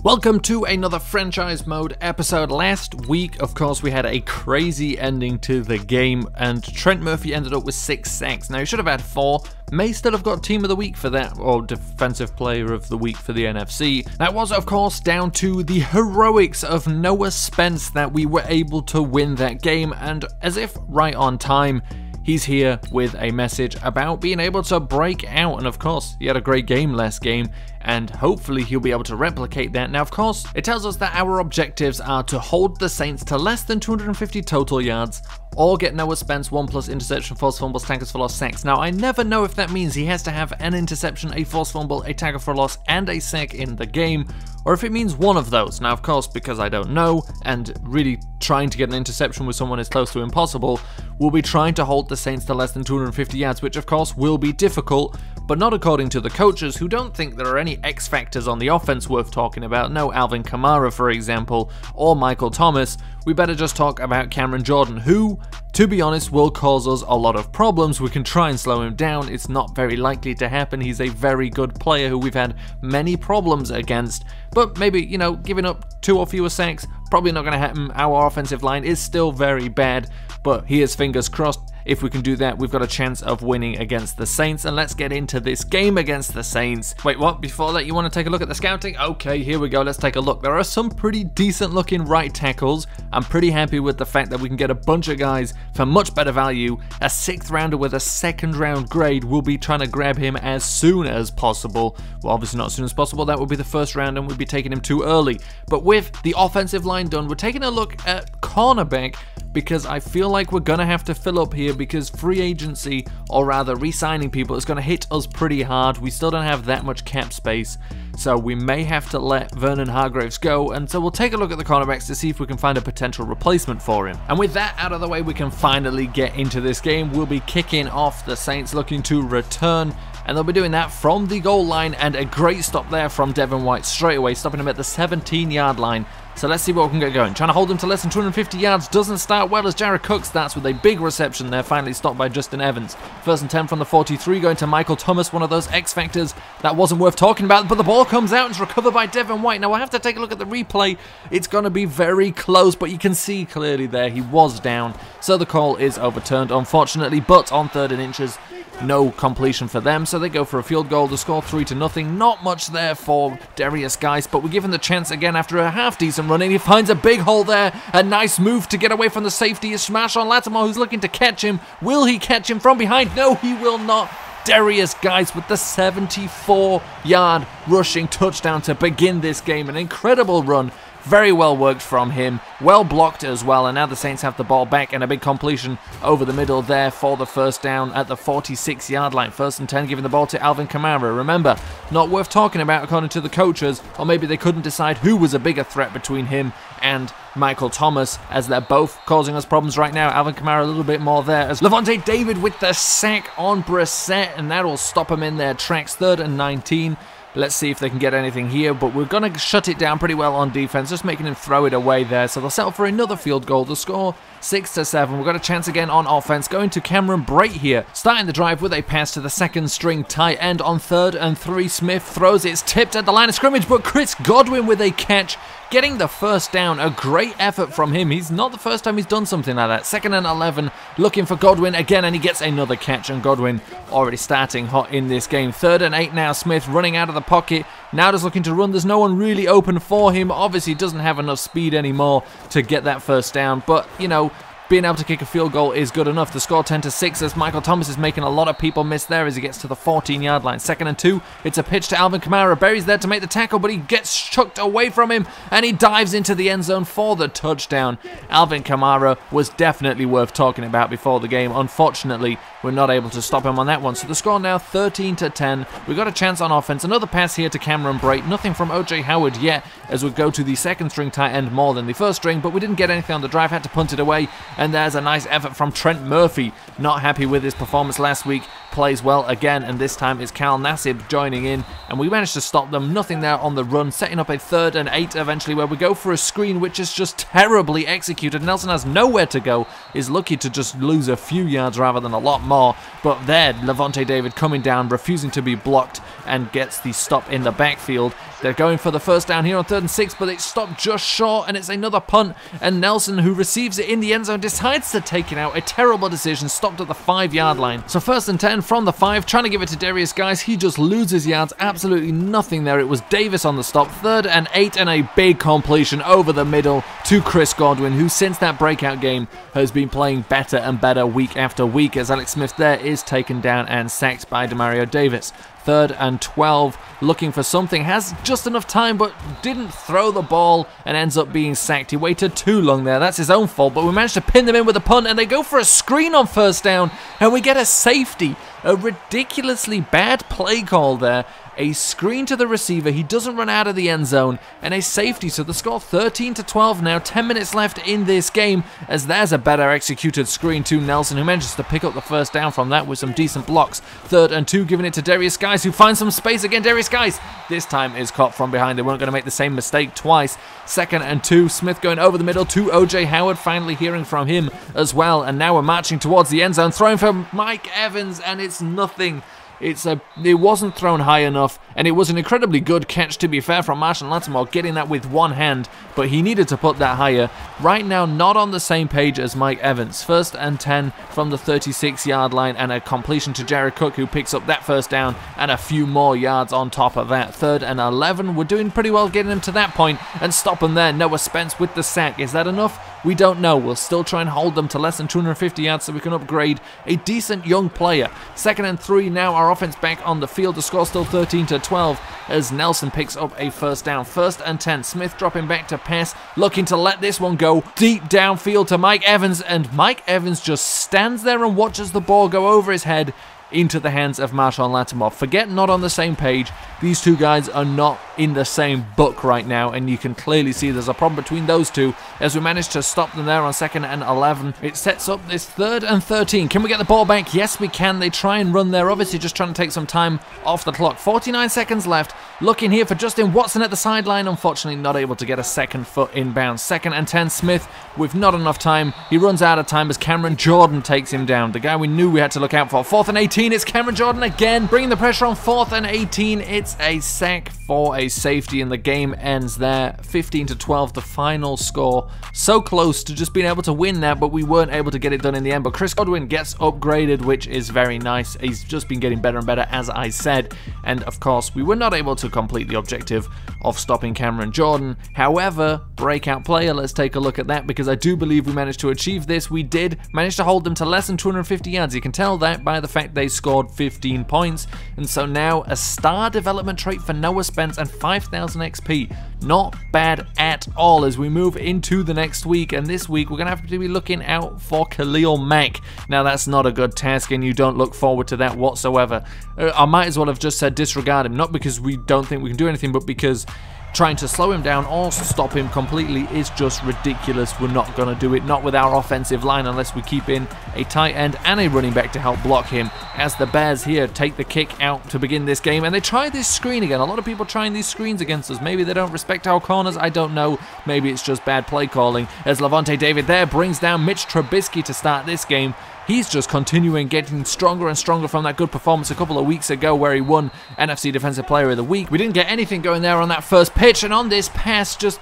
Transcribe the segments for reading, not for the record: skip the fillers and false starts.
Welcome to another franchise mode episode. Last week, of course, we had a crazy ending to the game and Trent Murphy ended up with 6 sacks. Now, he should have had 4, may still have got team of the week for that, or defensive player of the week for the NFC. That was, of course, down to the heroics of Noah Spence that we were able to win that game, and as if right on time, he's here with a message about being able to break out, and of course, he had a great game last game, and hopefully he'll be able to replicate that. Now, of course, it tells us that our objectives are to hold the Saints to less than 250 total yards, or get Noah Spence 1+ interception, forced fumbles, tackles for loss, sacks. Now, I never know if that means he has to have an interception, a forced fumble, a tackle for loss, and a sack in the game, or if it means one of those. Now, of course, because I don't know, and really trying to get an interception with someone is close to impossible, we'll be trying to hold the Saints to less than 250 yards, which of course will be difficult, but not according to the coaches, who don't think there are any X factors on the offense worth talking about. No Alvin Kamara, for example, or Michael Thomas. We better just talk about Cameron Jordan, who, to be honest, will cause us a lot of problems. We can try and slow him down. It's not very likely to happen. He's a very good player who we've had many problems against, but maybe, you know, giving up 2 or fewer sacks, probably not going to happen. Our offensive line is still very bad, but here's fingers crossed. If we can do that, we've got a chance of winning against the Saints, and let's get into this game against the Saints. Wait, what? Before that, you want to take a look at the scouting? Okay, here we go. Let's take a look. There are some pretty decent looking right tackles. I'm pretty happy with the fact that we can get a bunch of guys for much better value. A 6th rounder with a 2nd round grade. We'll be trying to grab him as soon as possible. Well, obviously not as soon as possible. That would be the 1st round, and we'd be taking him too early. But with the offensive line done, we're taking a look at cornerback, because I feel like we're going to have to fill up here, because free agency, or rather re-signing people, is going to hit us pretty hard. We still don't have that much cap space, so we may have to let Vernon Hargreaves go, and so we'll take a look at the cornerbacks to see if we can find a potential replacement for him. And with that out of the way, we can finally get into this game. We'll be kicking off, the Saints looking to return, and they'll be doing that from the goal line, and a great stop there from Devin White straight away, stopping him at the 17-yard line. So let's see what we can get going. Trying to hold him to less than 250 yards doesn't start well, as Jared Cook starts with a big reception there, finally stopped by Justin Evans. 1st and 10 from the 43, going to Michael Thomas, one of those X factors that wasn't worth talking about, but the ball comes out and it's recovered by Devin White. Now I have to take a look at the replay. It's going to be very close, but you can see clearly there he was down, so the call is overturned, unfortunately. But on 3rd and inches, no completion for them, so they go for a field goal to score 3-0. Not much there for Darius Geis, but we're given the chance again after a half-decent run, and he finds a big hole there. A nice move to get away from the safety is smash on Lattimore, who's looking to catch him. Will he catch him from behind? No, he will not. Darius Geis with the 74-yard rushing touchdown to begin this game. An incredible run. Very well worked from him, well blocked as well, and now the Saints have the ball back, and a big completion over the middle there for the 1st down at the 46-yard line. 1st and 10, giving the ball to Alvin Kamara. Remember, not worth talking about according to the coaches, or maybe they couldn't decide who was a bigger threat between him and Michael Thomas, as they're both causing us problems right now. Alvin Kamara a little bit more there, as Levante David with the sack on Brissett, and that'll stop him in their tracks. 3rd and 19. Let's see if they can get anything here, but we're going to shut it down pretty well on defense, just making him throw it away there. So they'll settle for another field goal to score 6-7. We've got a chance again on offense, going to Cameron Brate here, starting the drive with a pass to the 2nd string tight end on 3rd and 3. Smith throws it, it's tipped at the line of scrimmage, but Chris Godwin with a catch, getting the 1st down. A great effort from him. He's not the first time he's done something like that. 2nd and 11, looking for Godwin again, and he gets another catch, and Godwin already starting hot in this game. 3rd and 8 now, Smith running out of the pocket, now just looking to run. There's no one really open for him. Obviously doesn't have enough speed anymore to get that 1st down, but, you know, being able to kick a field goal is good enough. The score 10-6, as Michael Thomas is making a lot of people miss there as he gets to the 14-yard line. 2nd and 2, it's a pitch to Alvin Kamara. Berry's there to make the tackle, but he gets chucked away from him, and he dives into the end zone for the touchdown. Alvin Kamara was definitely worth talking about before the game. Unfortunately, we're not able to stop him on that one. So the score now 13-10. We've got a chance on offense. Another pass here to Cameron Brate. Nothing from O.J. Howard yet, as we go to the 2nd string tight end more than the 1st string, but we didn't get anything on the drive, had to punt it away. And there's a nice effort from Trent Murphy. Not happy with his performance last week. Plays well again, and this time it's Cal Nassib joining in, and we managed to stop them. Nothing there on the run, setting up a 3rd and 8 eventually, where we go for a screen, which is just terribly executed. Nelson has nowhere to go, is lucky to just lose a few yards rather than a lot more, but there, Levante David coming down, refusing to be blocked, and gets the stop in the backfield. They're going for the first down here on 3rd and 6, but it's stopped just short, and it's another punt, and Nelson, who receives it in the end zone, decides to take it out. A terrible decision, stopped at the 5-yard line. So 1st and 10 from the 5, trying to give it to Darius Guys. He just loses yards, absolutely nothing there. It was Davis on the stop. 3rd and 8, and a big completion over the middle to Chris Godwin, who since that breakout game has been playing better and better week after week, as Alex Smith there is taken down and sacked by Demario Davis. 3rd and 12, looking for something, has just enough time but didn't throw the ball and ends up being sacked. He waited too long there, that's his own fault, but we managed to pin them in with a punt, and they go for a screen on 1st down, and we get a safety. A ridiculously bad play call there. A screen to the receiver, he doesn't run out of the end zone, and a safety. So the score 13-12 now, 10 minutes left in this game, as there's a better executed screen to Nelson, who manages to pick up the 1st down from that with some decent blocks. 3rd and 2, giving it to Darius Guys, who finds some space again. Darius Guys this time is caught from behind. They weren't going to make the same mistake twice. 2nd and 2, Smith going over the middle to OJ Howard, finally hearing from him as well, and now we're marching towards the end zone, throwing for Mike Evans, and it's nothing. It wasn't thrown high enough, and it was an incredibly good catch, to be fair, from Marshawn Lattimore, getting that with one hand, but he needed to put that higher. Right now, not on the same page as Mike Evans. 1st and 10 from the 36-yard line, and a completion to Jared Cook, who picks up that 1st down and a few more yards on top of that. 3rd and 11, we're doing pretty well getting him to that point and stop him there. Noah Spence with the sack. Is that enough? We don't know. We'll still try and hold them to less than 250 yards so we can upgrade a decent young player. 2nd and 3 now, our offense back on the field. The score still 13-12 as Nelson picks up a 1st down. 1st and 10. Smith dropping back to pass, looking to let this one go deep downfield to Mike Evans, and Mike Evans just stands there and watches the ball go over his head into the hands of Marshawn Lattimore. Forget not on the same page. These two guys are not in the same book right now, and you can clearly see there's a problem between those two as we manage to stop them there on 2nd and 11. It sets up this 3rd and 13. Can we get the ball back? Yes, we can. They try and run there, obviously just trying to take some time off the clock. 49 seconds left. Looking here for Justin Watson at the sideline. Unfortunately, not able to get a 2nd foot inbound. 2nd and 10. Smith with not enough time. He runs out of time as Cameron Jordan takes him down. The guy we knew we had to look out for. 4th and 18. It's Cameron Jordan again, bringing the pressure on 4th and 18. It's a sack for a safety, and the game ends there. 15-12, the final score. So close to just being able to win that, but we weren't able to get it done in the end. But Chris Godwin gets upgraded, which is very nice. He's just been getting better and better, as I said. And of course, we were not able to complete the objective of stopping Cameron Jordan. However, breakout player, let's take a look at that, because I do believe we managed to achieve this. We did manage to hold them to less than 250 yards. You can tell that by the fact they scored 15 points. And so now a star development trait for Noah Spence and 5,000 XP. Not bad at all as we move into the next week. And this week we're going to have to be looking out for Khalil Mack. Now that's not a good task, and you don't look forward to that whatsoever. I might as well have just said disregard him, not because we don't think we can do anything, but because trying to slow him down or stop him completely is just ridiculous. We're not going to do it, not with our offensive line, unless we keep in a tight end and a running back to help block him, as the Bears here take the kick out to begin this game. And they try this screen again. A lot of people trying these screens against us. Maybe they don't respect our corners, I don't know. Maybe it's just bad play calling, as Levante David there brings down Mitch Trubisky to start this game. He's just continuing getting stronger and stronger from that good performance a couple of weeks ago where he won NFC Defensive Player of the Week. We didn't get anything going there on that first pitch, and on this pass, just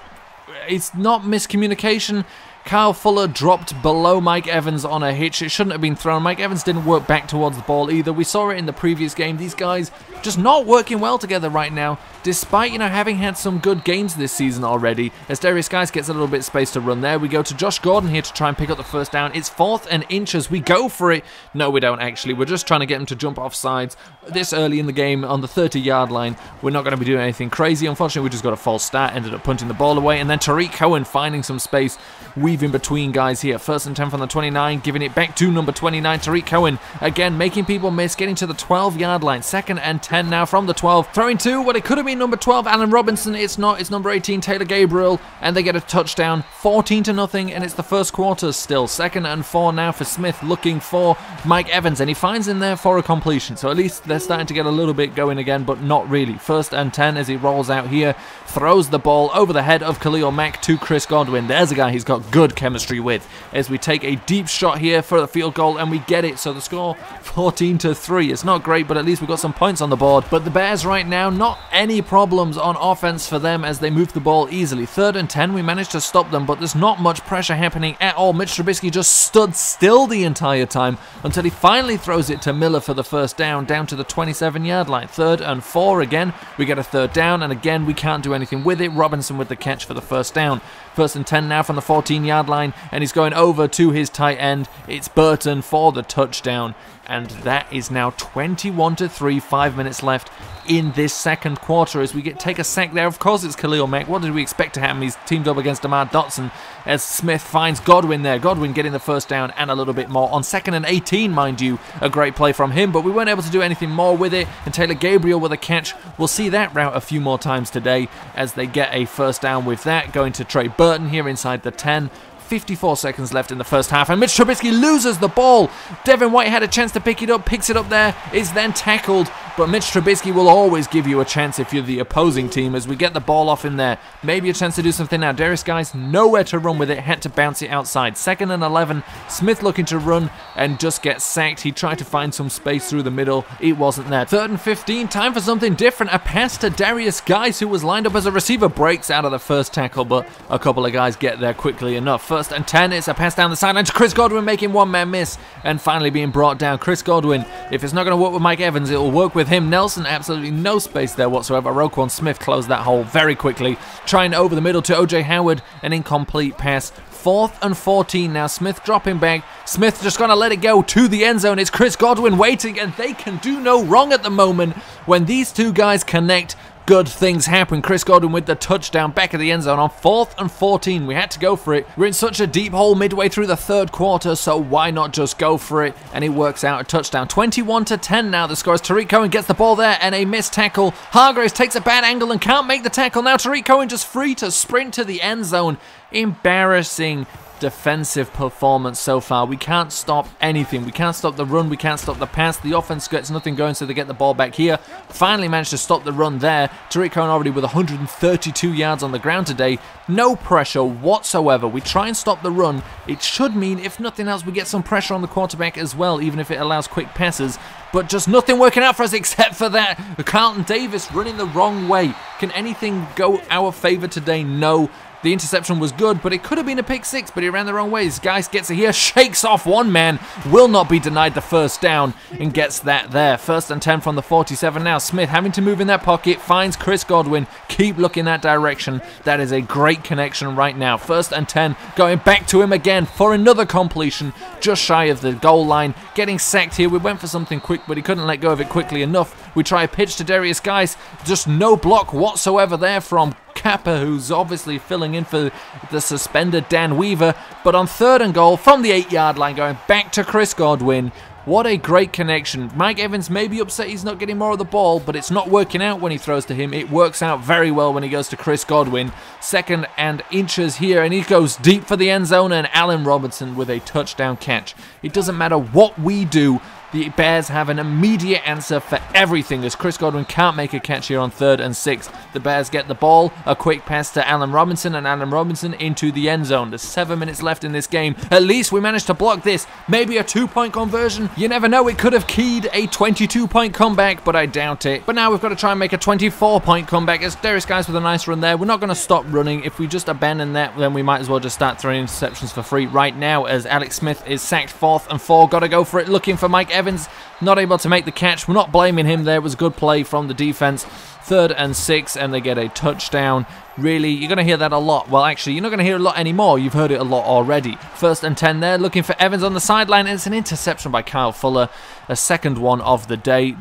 it's not miscommunication. Kyle Fuller dropped below Mike Evans on a hitch. It shouldn't have been thrown. Mike Evans didn't work back towards the ball either. We saw it in the previous game. These guys just not working well together right now, despite, having had some good games this season already. As Darius Guys gets a little bit of space to run there, we go to Josh Gordon here to try and pick up the 1st down. It's 4th and inches. We go for it. No, we don't actually. We're just trying to get him to jump off sides this early in the game on the 30-yard line. We're not going to be doing anything crazy. Unfortunately, we just got a false start, ended up punting the ball away, and then Tariq Cohen finding some space, weaving between guys here. 1st and 10 from the 29, giving it back to number 29, Tariq Cohen. Again, making people miss, getting to the 12-yard line. 2nd and 10 now from the 12. Throwing to what it could have been number 12, Allen Robinson. It's not. It's number 18, Taylor Gabriel, and they get a touchdown. 14-0, and it's the first quarter still. 2nd and 4 now for Smith, looking for Mike Evans, and he finds him there for a completion. So at least they're starting to get a little bit going again, but not really. 1st and 10 as he rolls out here, throws the ball over the head of Khalil Mack to Chris Godwin. There's a guy who's got good good chemistry with, as we take a deep shot here for the field goal and we get it. So the score 14-3. It's not great, but at least we got some points on the board. But the Bears right now, not any problems on offense for them as they move the ball easily. 3rd and 10, we managed to stop them, but there's not much pressure happening at all. Mitch Trubisky just stood still the entire time until he finally throws it to Miller for the first down to the 27-yard line. 3rd and 4 again. We get a 3rd down, and again we can't do anything with it. Robinson with the catch for the first down. 1st and 10 now from the 14-yard line, and he's going over to his tight end. It's Burton for the touchdown, and that is now 21-3, 5 minutes left in this second quarter as we take a sack there. Of course it's Khalil Mack. What did we expect to happen? He's teamed up against Demar Dotson as Smith finds Godwin there. Godwin getting the first down and a little bit more. On 2nd and 18, mind you, a great play from him, but we weren't able to do anything more with it, and Taylor Gabriel with a catch. We'll see that route a few more times today as they get a first down with that, going to Trey Burton here inside the 10. 54 seconds left in the first half, and Mitch Trubisky loses the ball. Devin White had a chance to pick it up, picks it up there, is then tackled, but Mitch Trubisky will always give you a chance if you're the opposing team as we get the ball off in there. Maybe a chance to do something now. Darius Guice nowhere to run with it, had to bounce it outside. 2nd and 11, Smith looking to run and just gets sacked. He tried to find some space through the middle, it wasn't there. 3rd and 15, time for something different. A pass to Darius Guice, who was lined up as a receiver, breaks out of the first tackle, but a couple of guys get there quickly enough. 1st and 10, it's a pass down the sideline to Chris Godwin, making one-man miss and finally being brought down. Chris Godwin, if it's not going to work with Mike Evans, it will work with him. Nelson, absolutely no space there whatsoever. Roquan Smith closed that hole very quickly, trying over the middle to O.J. Howard, an incomplete pass. 4th and 14 now, Smith dropping back. Smith just going to let it go to the end zone. It's Chris Godwin waiting, and they can do no wrong at the moment. When these two guys connect, good things happen. Chris Godwin with the touchdown back of the end zone on 4th and 14. We had to go for it. We're in such a deep hole midway through the 3rd quarter, so why not just go for it? And it works out a touchdown. 21-10 now. The score is Tariq Cohen gets the ball there and a missed tackle. Hargraves takes a bad angle and can't make the tackle. Now Tariq Cohen just free to sprint to the end zone. Embarrassing defensive performance so far. We can't stop anything. We can't stop the run. We can't stop the pass. The offense gets nothing going, so they get the ball back here. Finally managed to stop the run there. Tariq Cohen already with 132 yards on the ground today. No pressure whatsoever. We try and stop the run. It should mean, if nothing else, we get some pressure on the quarterback as well, even if it allows quick passes. But just nothing working out for us except for that. Carlton Davis running the wrong way. Can anything go our favor today? No. The interception was good, but it could have been a pick six, but he ran the wrong ways. Guice gets it here, shakes off one man, will not be denied the first down, and gets that there. 1st and 10 from the 47 now. Smith having to move in that pocket, finds Chris Godwin. Keep looking that direction. That is a great connection right now. 1st and 10, going back to him again for another completion, just shy of the goal line. Getting sacked here. We went for something quick, but he couldn't let go of it quickly enough. We try a pitch to Darius Guice. Just no block whatsoever there from Kappa, who's obviously filling in for the suspended Dan Weaver. But on 3rd and goal from the 8-yard line, going back to Chris Godwin. What a great connection. Mike Evans may be upset he's not getting more of the ball, but it's not working out when he throws to him. It works out very well when he goes to Chris Godwin. 2nd and inches here, and he goes deep for the end zone, and Allen Robinson with a touchdown catch. It doesn't matter what we do. The Bears have an immediate answer for everything as Chris Godwin can't make a catch here on 3rd and 6. The Bears get the ball, a quick pass to Allen Robinson, and Allen Robinson into the end zone. There's 7 minutes left in this game. At least we managed to block this. Maybe a 2-point conversion. You never know, it could have keyed a 22-point comeback, but I doubt it. But now we've got to try and make a 24-point comeback as Darius Guice with a nice run there. We're not going to stop running. If we just abandon that, then we might as well just start throwing interceptions for free right now as Alex Smith is sacked. 4th and 4. Got to go for it, looking for Mike Evans, not able to make the catch. We're not blaming him there. It was a good play from the defense. 3rd and 6, and they get a touchdown. Really, you're going to hear that a lot. Well, actually, you're not going to hear it a lot anymore. You've heard it a lot already. 1st and 10 there, looking for Evans on the sideline, and it's an interception by Kyle Fuller. A second one of the day.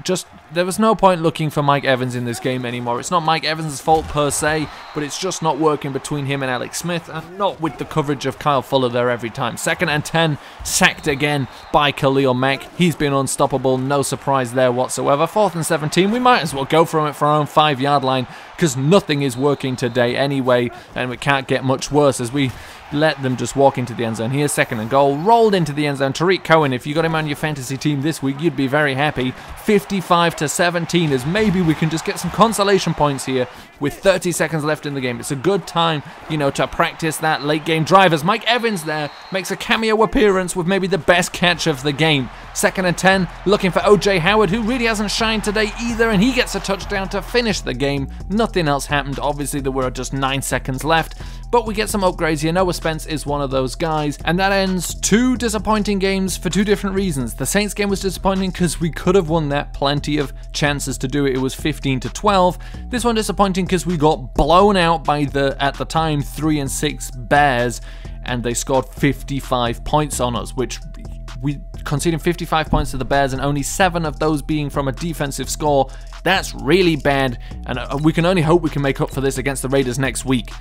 There was no point looking for Mike Evans in this game anymore. It's not Mike Evans' fault per se, but it's just not working between him and Alex Smith, and not with the coverage of Kyle Fuller there every time. 2nd and 10, sacked again by Khalil Mack. He's been unstoppable, no surprise there whatsoever. 4th and 17, we might as well go from it for our own 5-yard line, because nothing is working today anyway, and we can't get much worse as we let them just walk into the end zone. Here's 2nd and goal, rolled into the end zone. Tariq Cohen, if you got him on your fantasy team this week, you'd be very happy. 55 to 17 as maybe we can just get some consolation points here with 30 seconds left in the game. It's a good time, you know, to practice that late game drive as Mike Evans there makes a cameo appearance with maybe the best catch of the game. 2nd and 10, looking for OJ Howard, who really hasn't shined today either, and he gets a touchdown to finish the game. Nothing else happened. Obviously, there were just 9 seconds left, but we get some upgrades here. Noah Spence is one of those guys, and that ends 2 disappointing games for 2 different reasons. The Saints game was disappointing because we could have won that, plenty of chances to do it. It was 15-12. This one disappointing because we got blown out by the, at the time, 3-6 Bears, and they scored 55 points on us, which we conceding 55 points to the Bears and only 7 of those being from a defensive score. That's really bad, and we can only hope we can make up for this against the Raiders next week.